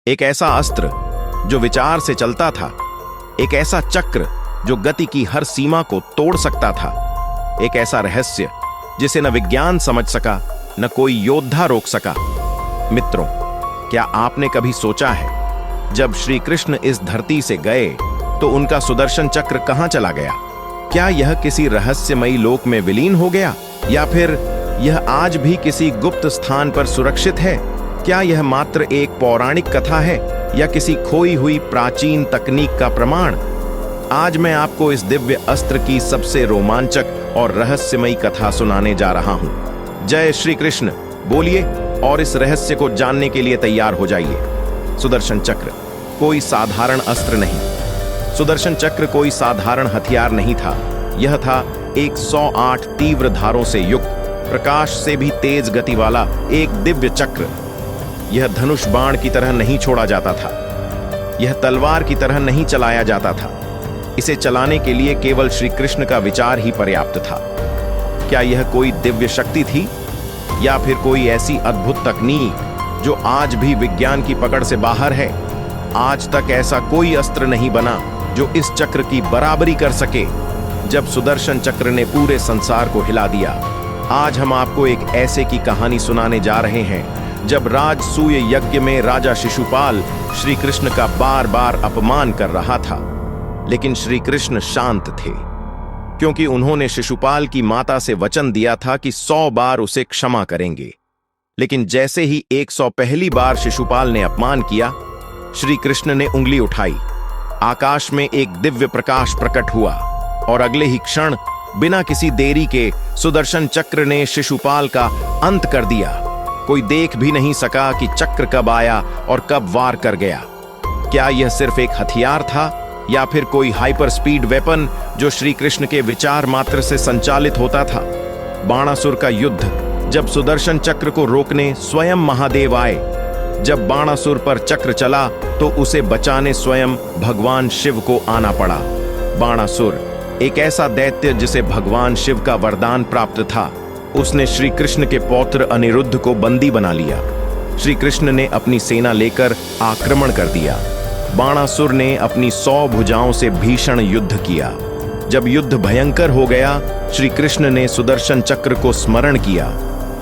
एक ऐसा अस्त्र जो विचार से चलता था, एक ऐसा चक्र जो गति की हर सीमा को तोड़ सकता था, एक ऐसा रहस्य जिसे न विज्ञान समझ सका न कोई योद्धा रोक सका। मित्रों, क्या आपने कभी सोचा है जब श्री कृष्ण इस धरती से गए तो उनका सुदर्शन चक्र कहां चला गया? क्या यह किसी रहस्यमयी लोक में विलीन हो गया, या फिर यह आज भी किसी गुप्त स्थान पर सुरक्षित है? क्या यह मात्र एक पौराणिक कथा है या किसी खोई हुई प्राचीन तकनीक का प्रमाण? आज मैं आपको इस दिव्य अस्त्र की सबसे रोमांचक और रहस्यमयी कथा सुनाने जा रहा हूं। जय श्री कृष्ण बोलिए और इस रहस्य को जानने के लिए तैयार हो जाइए। सुदर्शन चक्र कोई साधारण अस्त्र नहीं, सुदर्शन चक्र कोई साधारण हथियार नहीं था। यह था 108 तीव्र धारों से युक्त, प्रकाश से भी तेज गति वाला एक दिव्य चक्र। यह धनुष बाण की तरह नहीं छोड़ा जाता था, यह तलवार की तरह नहीं चलाया जाता था। इसे चलाने के लिए केवल श्री कृष्ण का विचार ही पर्याप्त था। क्या यह कोई दिव्य शक्ति थी या फिर कोई ऐसी अद्भुत तकनीक जो आज भी विज्ञान की पकड़ से बाहर है? आज तक ऐसा कोई अस्त्र नहीं बना जो इस चक्र की बराबरी कर सके। जब सुदर्शन चक्र ने पूरे संसार को हिला दिया, आज हम आपको एक ऐसे की कहानी सुनाने जा रहे हैं जब राजसूय यज्ञ में राजा शिशुपाल श्री कृष्ण का बार बार अपमान कर रहा था, लेकिन श्री कृष्ण शांत थे, क्योंकि उन्होंने शिशुपाल की माता से वचन दिया था कि 100 बार उसे क्षमा करेंगे। लेकिन जैसे ही 101 बार शिशुपाल ने अपमान किया, श्री कृष्ण ने उंगली उठाई, आकाश में एक दिव्य प्रकाश प्रकट हुआ और अगले ही क्षण बिना किसी देरी के सुदर्शन चक्र ने शिशुपाल का अंत कर दिया। कोई देख भी नहीं सका कि चक्र कब आया और कब वार कर गया। क्या यह सिर्फ एक हथियार था या फिर कोई हाइपर स्पीड वेपन जो श्री कृष्ण के विचार मात्र से संचालित होता था? बाणासुर का युद्ध, जब सुदर्शन चक्र को रोकने स्वयं महादेव आए। जब बाणासुर पर चक्र चला तो उसे बचाने स्वयं भगवान शिव को आना पड़ा। बाणासुर एक ऐसा दैत्य जिसे भगवान शिव का वरदान प्राप्त था। उसने श्री कृष्ण के पौत्र अनिरुद्ध को बंदी बना लिया। श्री कृष्ण ने अपनी सेना लेकर आक्रमण कर दिया। बाणासुर ने अपनी 100 भुजाओं से भीषण युद्ध किया। जब युद्ध भयंकर हो गया, श्री कृष्ण ने सुदर्शन चक्र को स्मरण किया।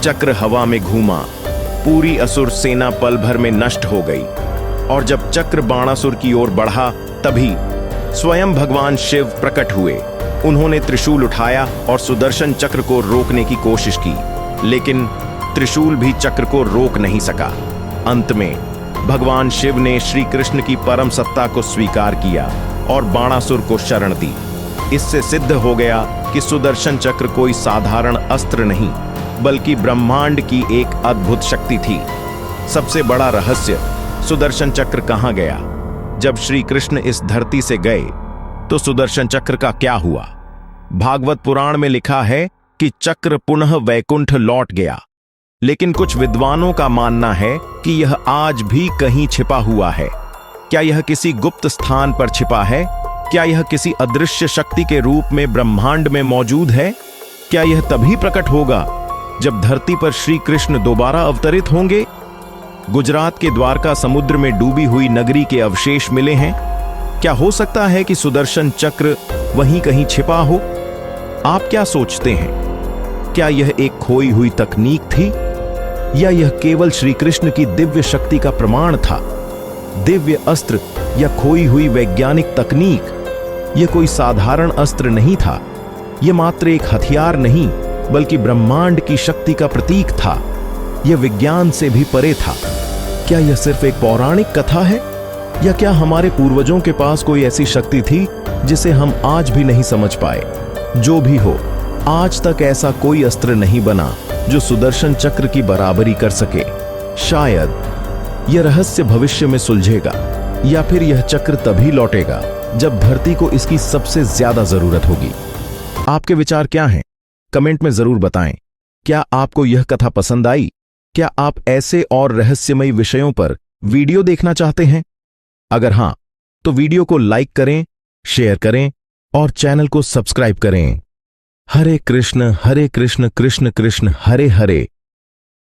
चक्र हवा में घूमा, पूरी असुर सेना पल भर में नष्ट हो गई। और जब चक्र बाणासुर की ओर बढ़ा, तभी स्वयं भगवान शिव प्रकट हुए। उन्होंने त्रिशूल उठाया और सुदर्शन चक्र को रोकने की कोशिश की, लेकिन त्रिशूल भी चक्र को रोक नहीं सका। अंत में भगवान शिव ने श्री कृष्ण की परम सत्ता को स्वीकार किया और बाणासुर को शरण दी। इससे सिद्ध हो गया कि सुदर्शन चक्र कोई साधारण अस्त्र नहीं, बल्कि ब्रह्मांड की एक अद्भुत शक्ति थी। सबसे बड़ा रहस्य, सुदर्शन चक्र कहां गया? जब श्री कृष्ण इस धरती से गए तो सुदर्शन चक्र का क्या हुआ? भागवत पुराण में लिखा है कि चक्र पुनः वैकुंठ लौट गया, लेकिन कुछ विद्वानों का मानना है कि यह आज भी कहीं छिपा हुआ है। क्या यह किसी गुप्त स्थान पर छिपा है? क्या यह किसी अदृश्य शक्ति के रूप में ब्रह्मांड में मौजूद है? क्या यह तभी प्रकट होगा जब धरती पर श्री कृष्ण दोबारा अवतरित होंगे? गुजरात के द्वारका समुद्र में डूबी हुई नगरी के अवशेष मिले हैं। क्या हो सकता है कि सुदर्शन चक्र वहीं कहीं छिपा हो? आप क्या सोचते हैं? क्या यह एक खोई हुई तकनीक थी या यह केवल श्री कृष्ण की दिव्य शक्ति का प्रमाण था? दिव्य अस्त्र या खोई हुई वैज्ञानिक तकनीक? यह कोई साधारण अस्त्र नहीं था, यह मात्र एक हथियार नहीं, बल्कि ब्रह्मांड की शक्ति का प्रतीक था। यह विज्ञान से भी परे था। क्या यह सिर्फ एक पौराणिक कथा है या क्या हमारे पूर्वजों के पास कोई ऐसी शक्ति थी जिसे हम आज भी नहीं समझ पाए? जो भी हो, आज तक ऐसा कोई अस्त्र नहीं बना जो सुदर्शन चक्र की बराबरी कर सके। शायद यह रहस्य भविष्य में सुलझेगा, या फिर यह चक्र तभी लौटेगा जब धरती को इसकी सबसे ज्यादा जरूरत होगी। आपके विचार क्या हैं? कमेंट में जरूर बताएं। क्या आपको यह कथा पसंद आई? क्या आप ऐसे और रहस्यमयी विषयों पर वीडियो देखना चाहते हैं? अगर हां, तो वीडियो को लाइक करें, शेयर करें और चैनल को सब्सक्राइब करें। हरे कृष्ण कृष्ण कृष्ण हरे हरे।